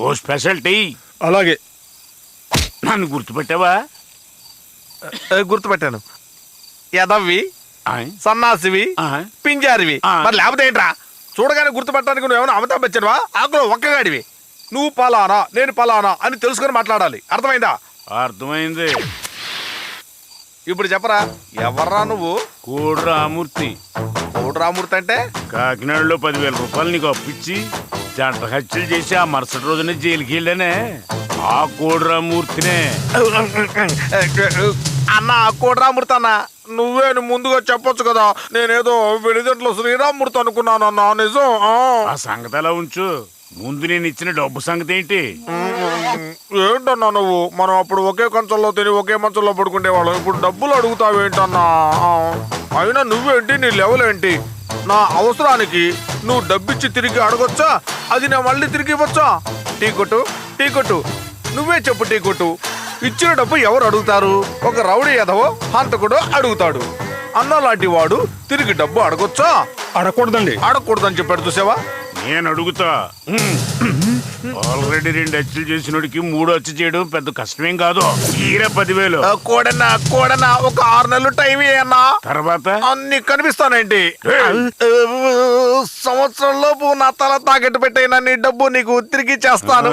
ఓ special tea. అలాగే. నన్ను గుర్తుపెట్టావా? గుర్తుపెట్టాను. యదవ్వి, ఆయ్. సన్నాసివి, ఆయ్. పింజారివి. మరి లేకపోతే ఏంట్రా? చూడగానే గుర్తుపెట్టడానికి నువ్వు ఏమైనా అమితాబ్ బచ్చన్వా? ఆకులో ఒక్కగాడివి. నువ్వు పలానా నేను పలానా అని తెలుసుకొని మాట్లాడాలి. అర్థమైందా? అర్థమైంది. ఇప్పుడు చెప్పరా, ఎవర్రా నువ్వు? కోడి రామూర్తి. కోడి రామూర్తి అంటే? కాకినాడలో 10,000 రూపాయలు నీకు అప్పించి జంట హత్యలు చేసి ఆ మరుసటి రోజునే జైలుకి వెళ్ళానే ఆ కోడి రామూర్తినే. అన్న కోడి రామూర్తి అన్న, నువ్వే ముందుగా చెప్పొచ్చు కదా. నేనేదో వెలిదంట్లో శ్రీరామూర్తి అనుకున్నాను అన్న. నిజం. ఆ సంగతి అలా ఉంచు. ముందు నేను ఇచ్చిన డబ్బు సంగతి ఏంటి? ఏంటన్నా నువ్వు? మనం అప్పుడు ఒకే కంచంలో తిని ఒకే మంచంలో పడుకునేవాళ్ళం. ఇప్పుడు డబ్బులు అడుగుతావేంటన్నా? అయినా నువ్వేంటి, నీ లెవెల్ ఏంటి? నా అవసరానికి నువ్వు డబ్బిచ్చి తిరిగి అడగొచ్చా? అది నేను మళ్ళీ తిరిగి ఇవ్వచ్చా? టీ కొట్టు, టీ కొట్టు. నువ్వే చెప్పు టీ కొట్టు. ఇచ్చిన డబ్బు ఎవరు అడుగుతారు? ఒక రౌడీ ఎదవో హంతకుడో అడుగుతాడు. అన్న లాంటి వాడు తిరిగి డబ్బు అడగొచ్చా? అడగకూడదండి. అడగకూడదని చెప్పాడు. చూసావా? నేను అడుగుతా. ఆల్రెడీ 2 హత్యలు చేసినోడికి 3 హత్య చేయడం పెద్ద కష్టమేం కాదు. తీరా 10,000. కోడన్నా కోడన్నా, ఒక 6 నెలలు టైం అన్నా. తర్వాత అన్ని కనిపిస్తానేంటి? సంవత్సరంలోపు నా తల తాకెట్టు పెట్టైనా నీ డబ్బు నీకు తిరిగి చేస్తాను.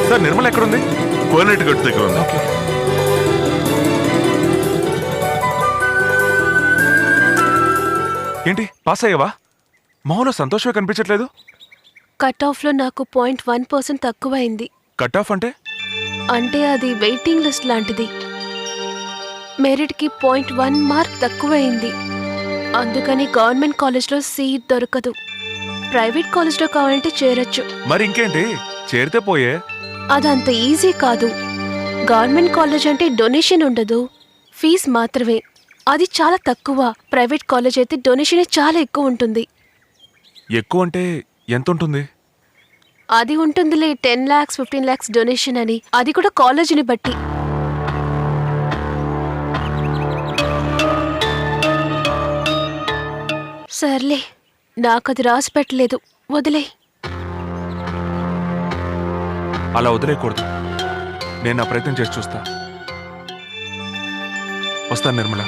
సార్ నిర్మల ఎక్కడుంది? కోనేటి గట్టు దగ్గర ఉంది. ఏంటి పాస్ అయ్యావా? మొహంలో సంతోషమే కనిపించట్లేదు. కట్ ఆఫ్లో నాకు 0.1% తక్కువైంది. కట్ ఆఫ్ అంటే? అంటే అది వెయిటింగ్ లిస్ట్ లాంటిది. మెరిట్కి 0.1 మార్క్ తక్కువైంది. అందుకని గవర్నమెంట్ కాలేజ్లో సీట్ దొరకదు. ప్రైవేట్ కాలేజ్లో కావాలంటే చేరొచ్చు. మరి ఇంకేంటి, చేరితే పోయే. అదంత ఈజీ కాదు. గవర్నమెంట్ కాలేజ్ అంటే డొనేషన్ ఉండదు, ఫీజు మాత్రమే. అది చాలా తక్కువ. ప్రైవేట్ కాలేజ్ అయితే డొనేషన్ చాలా ఎక్కువ ఉంటుంది. ఎక్కువ అంటే ఎంత ఉంటుంది? అది ఉంటుందిలే 10 lakhs 15 lakhs డొనేషన్ అని. అది కూడా కాలేజీని బట్టి. సర్లే, నాకది రాసి పెట్టలేదు, వదిలే. అలా వదిలేయకూడదు. నేను నా ప్రయత్నం చేసి చూస్తా. వస్తాను నిర్మల.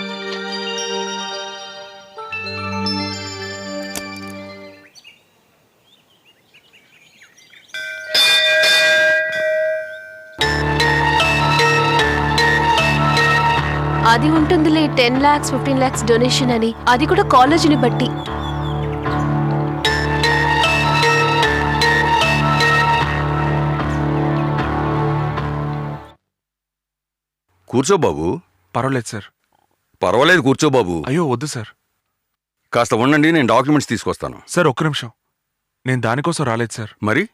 అది ఉంటుందిలే 10 lakhs 15 lakhs డొనేషన్ అని. అది కూడా కాలేజీని బట్టి. కూర్చో బాబు. పర్వాలేదు సార్. పర్వాలేదు, కూర్చో బాబు. అయ్యో వద్దు సార్. కాస్త ఉండండి, నేను డాక్యుమెంట్స్ తీసుకొస్తాను. సార్ ఒక్క నిమిషం. నేను దానికోసం రాలేదు సార్. మరి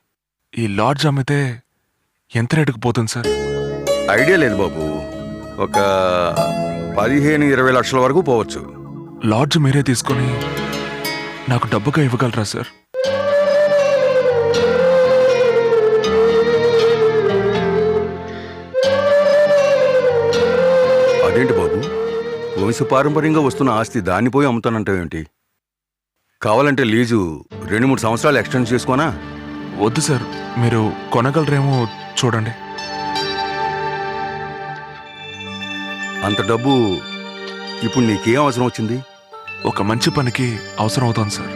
ఈ లాడ్జ్ అమ్మితే ఎంత రేటుకు పోతుంది సార్? ఐడియా లేదు బాబు. ఒక 15-20 లక్షల వరకు పోవచ్చు. లాడ్జ్ మీరే తీసుకొని నాకు డబ్బుగా ఇవ్వగలరా సార్? అదేంటి బాబు, వంశపారంపర్యంగా వస్తున్న ఆస్తి దాన్ని పోయి అమ్ముతానంటావేంటి? కావాలంటే లీజు 2-3 సంవత్సరాలు ఎక్స్టెండ్ చేసుకోనా? వద్దు సార్, మీరు కొనగలరేమో చూడండి. అంత డబ్బు ఇప్పుడు నీకేం అవసరం వచ్చింది? ఒక మంచి పనికి అవసరం అవుతుంది సార్.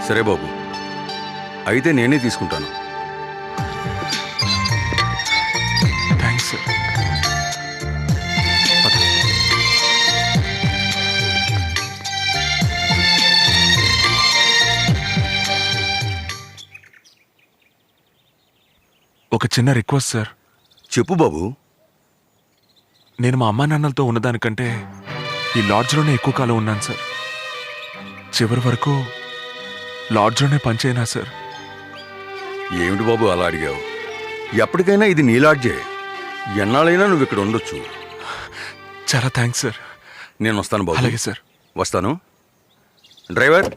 సరే బాబు, అయితే నేనే తీసుకుంటాను. Thanks sir. ఒక చిన్న రిక్వెస్ట్ సార్. చెప్పు బాబు. నేను మా అమ్మా నాన్నలతో ఉన్నదానికంటే ఈ లాడ్జ్లోనే ఎక్కువ కాలం ఉన్నాను సార్. చివరి వరకు లాడ్జ్లోనే పనిచేయనా సార్? ఏమిటి బాబు అలా అడిగావు? ఎప్పటికైనా ఇది నీ లాడ్జే. ఎన్నాళ్ళైనా నువ్వు ఇక్కడ ఉండొచ్చు. చాలా థ్యాంక్స్ సార్. నేను వస్తాను బాబు. అలాగే సార్. వస్తాను. డ్రైవర్,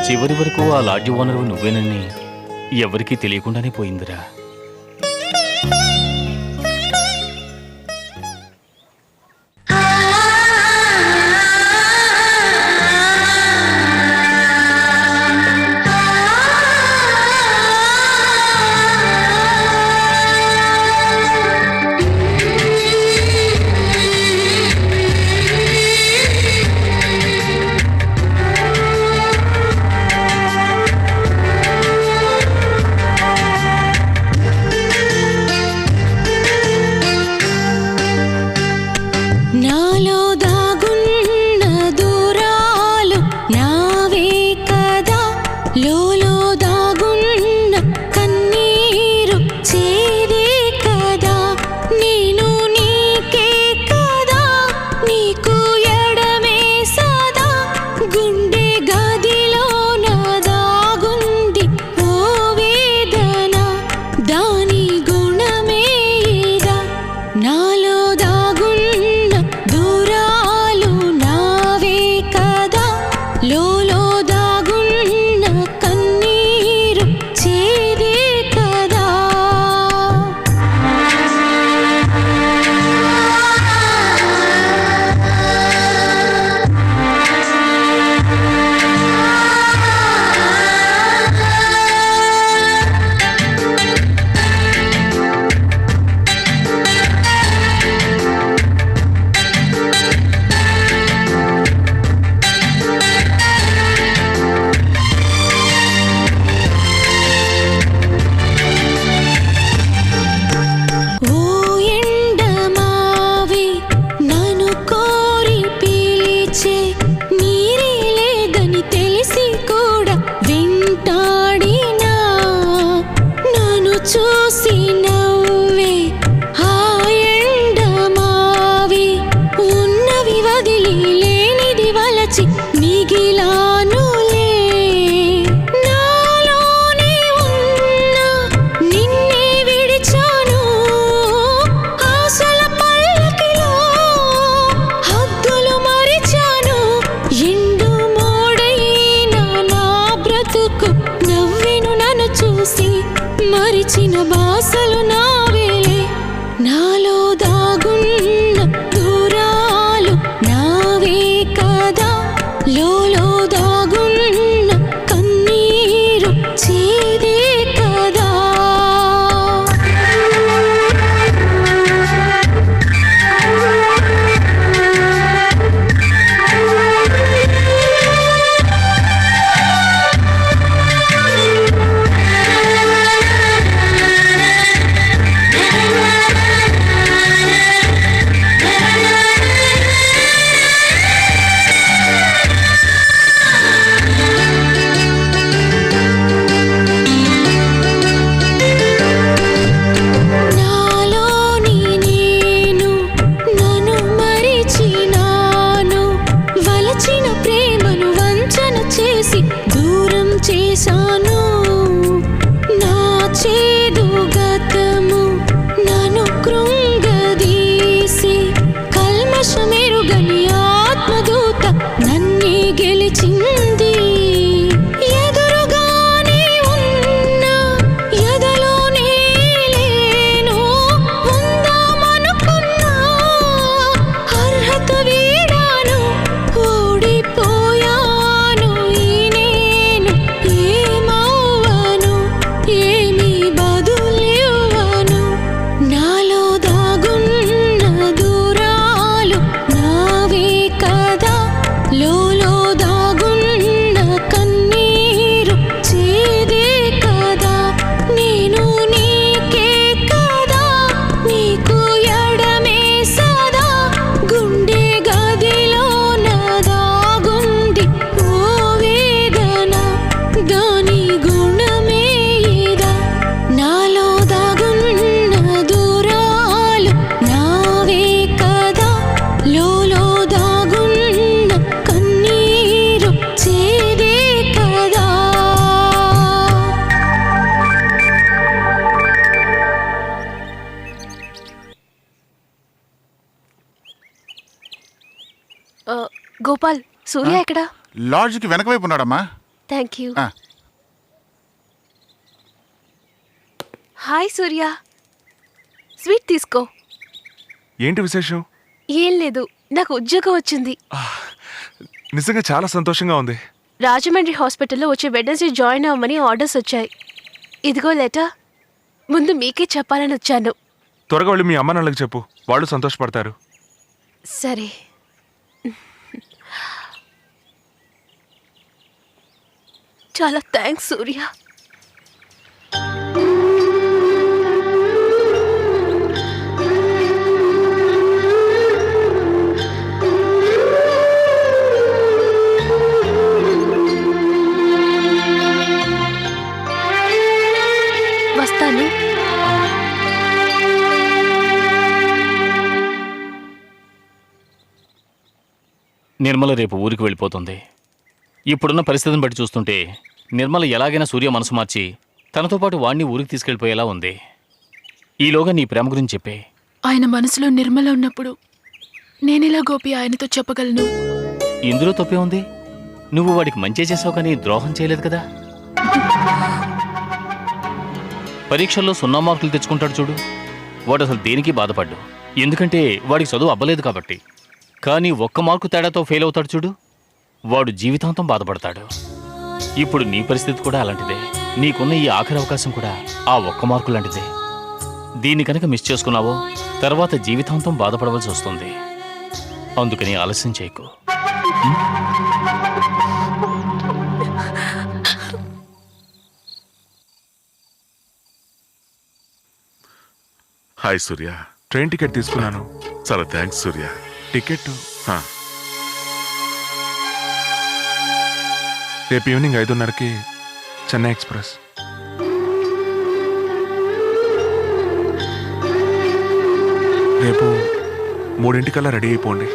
చివరి వరకు ఆ లాడ్జి ఓనరు నువ్వేనని ఎవరికీ తెలియకుండానే పోయిందిరా. నాలో దాగున్న దూరాలు నావే కదా, లోలో దాగున్న కన్నీరు చేదే కదా, నేను నీకే కదా, నీకు ఎడమే సదా, గుండె గదిలో నా దాగుంది ఓ వేదన, దాని గుణమేదా. నాలో దాగున్న దూరాలు నావే కదా, లోలో దాగున్న కన్నీరు చేదే కదా. ఓ ఎండమావి నన్ను కోరి పిలిచే, నీరే లేదని తెలిసి కూడా వెంటాడినా, నన్ను చూసి నవ్వే ఆ ఎండమావి, ఉన్నవి వదిలి లేనిది వలచి మిగిలానులే. నాలోనే ఉన్న నిన్నే విడిచాను, ఆశల పల్లకిలో హద్దులు మరిచాను, ఎండు మోడైన నా బ్రతుకు నవ్వెను నన్ను చూసి, మరిచిన బాసలు నావేలే. నాలో దాగున్న దూరాలు నావే కదా, లోలో దాగున్న కన్నీరు చేదే కదా. నాలోని నేను నన్ను మరిచినాను, వలచిన ప్రేమను వంచన చేసి దూరం చేశాను, నా చేదు గతము నన్ను కృంగదీసి, కల్మషమెరుగని ఆత్మదూత నన్నే గెలిచింది. ఎదురుగానే ఉన్నా ఎదలోనే లేను, ఉందామనుకున్నా అర్హత వీడాను, ఓడిపోయాను ఈ నేను, ఏమవ్వను ఏమి బదులివ్వను. నాలో దాగున్న దూరాలు నావే కదా, లోలో దాగున్న కన్నీరు చేదే కదా, నేను నీకే కదా, నీకు ఎడమే సదా, గుండె గదిలో నా దాగుంది ఓ వేదన, దాని గుణమేదా. నాలో దాగున్న దూరాలు నావే కదా, లోలో దాగున్న కన్నీరు చేదే కదా. గోపాల్, సూర్య ఎక్కడా? లాడ్జ్కి వెనక వైపు ఉన్నాడమ్మా. Thank you. ఆ. హాయ్ సూర్య, స్వీట్ తీసుకో. ఏంటి విశేషం? ఏం లేదు, నాకు ఉద్యోగం వచ్చింది. నిజంగా చాలా సంతోషంగా ఉంది. రాజమండ్రి హాస్పిటల్లో వచ్చే వెడ్నెస్డే జాయిన్ అవ్వమని ఆర్డర్స్ వచ్చాయి. ఇదిగో లెటర్. ముందు మీకే చెప్పాలని వచ్చాను. త్వరగా వెళ్ళి మీ అమ్మ నాన్నలకు చెప్పు, వాళ్ళు సంతోషపడతారు. సరే. చాలా థ్యాంక్స్ సూర్య. వస్తాను. నిర్మల రేపు ఊరికి వెళ్ళిపోతుంది. ఇప్పుడున్న పరిస్థితిని బట్టి చూస్తుంటే నిర్మల ఎలాగైనా సూర్య మనసు మార్చి తనతో పాటు వాణ్ణి ఊరికి తీసుకెళ్ళిపోయేలా ఉంది. ఈలోగా నీ ప్రేమ గురించి చెప్పే. ఆయన మనసులో నిర్మల ఉన్నప్పుడు నేనెలా గోపి ఆయనతో చెప్పగలను? ఇందులో తప్పే ఉంది? నువ్వు వాడికి మంచి చేసావు కానీ ద్రోహం చేయలేదు కదా. పరీక్షల్లో 0 మార్కులు తెచ్చుకుంటాడు చూడు, వాడు అసలు దేనికి బాధపడ్డు, ఎందుకంటే వాడికి చదువు అవ్వలేదు కాబట్టి. కానీ 1 మార్కు తేడాతో ఫెయిల్ అవుతాడు చూడు, వాడు జీవితాంతం బాధపడతాడు. ఇప్పుడు నీ పరిస్థితి కూడా అలాంటిదే. నీకున్న ఈ ఆఖరి అవకాశం కూడా ఆ 1 మార్కు లాంటిదే. దీన్ని కనుక మిస్ చేసుకున్నావో తర్వాత జీవితాంతం బాధపడవలసి వస్తుంది. అందుకని ఆలస్యం చేయకు. హాయ్ సూర్య. ట్రైన్ టికెట్ తీసుకున్నాను. చాలా థ్యాంక్స్ సూర్య. టికెట్ రేపు ఈవినింగ్ 5:30కి చెన్నై ఎక్స్ప్రెస్. రేపు 3:00కల్లా రెడీ అయిపోండి.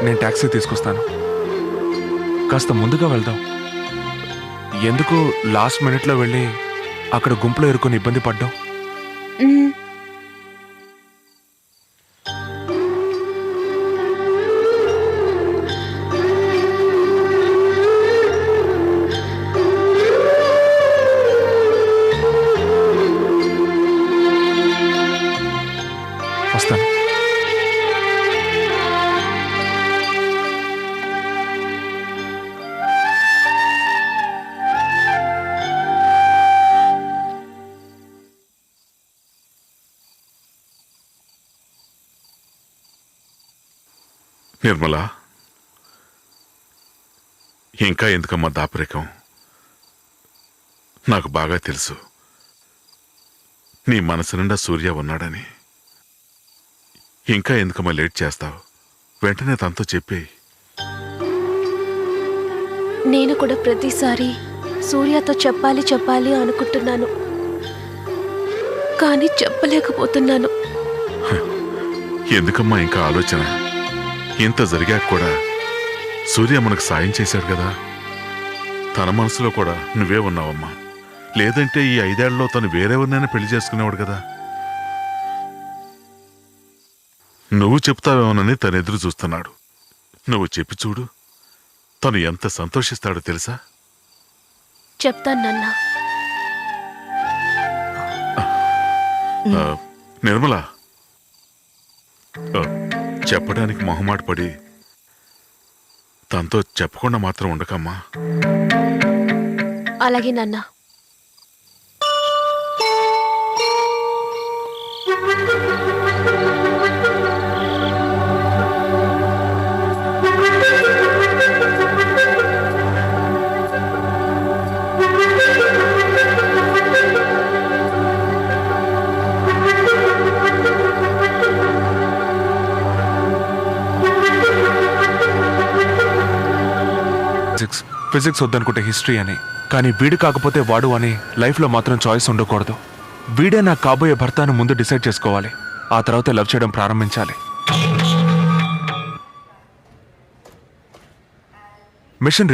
నేను ట్యాక్సీ తీసుకొస్తాను. కాస్త ముందుగా వెళ్దాం. ఎందుకు లాస్ట్ మినిట్లో వెళ్ళి అక్కడ గుంపులో ఇరుకొని ఇబ్బంది పడ్డాం? వస్తాను. నిర్మల, ఇంకా ఎందుకమ్మా దాపరికం? నాకు బాగా తెలుసు నీ మనసు నిండా సూర్య ఉన్నాడని. ఇంకా ఎందుకమ్మా లేట్ చేస్తావు? వెంటనే తనతో చెప్పేయి. నేను కూడా ప్రతిసారి సూర్యతో చెప్పాలి అనుకుంటున్నాను, కానీ చెప్పలేకపోతున్నాను. ఎందుకమ్మా ఇంకా ఆలోచన? ఇంత జరిగాక కూడా సూర్య మనకు సాయం చేశాడు కదా. తన మనసులో కూడా నువ్వే ఉన్నావమ్మా. లేదంటే ఈ 5 ఏళ్లలో తను వేరెవరినైనా పెళ్లి చేసుకునేవాడు కదా. నువ్వు చెప్తావేమోనని తను ఎదురు చూస్తున్నాడు. నువ్వు చెప్పి చూడు, తను ఎంత సంతోషిస్తాడో తెలుసా? చెప్తాను నాన్న. నిర్మల, చెప్పడానికి మొహమాట పడి తనతో చెప్పకుండా మాత్రం ఉండకమ్మా. అలాగే నాన్న. ఫిజిక్స్ వద్దనుకుంటే హిస్టరీ అని, కానీ వీడు కాకపోతే వాడు అని లైఫ్లో మాత్రం చాయిస్ ఉండకూడదు. వీడే నాకు కాబోయే భర్తను ముందు డిసైడ్ చేసుకోవాలి. ఆ తర్వాత లవ్ చేయడం ప్రారంభించాలి. మిషన్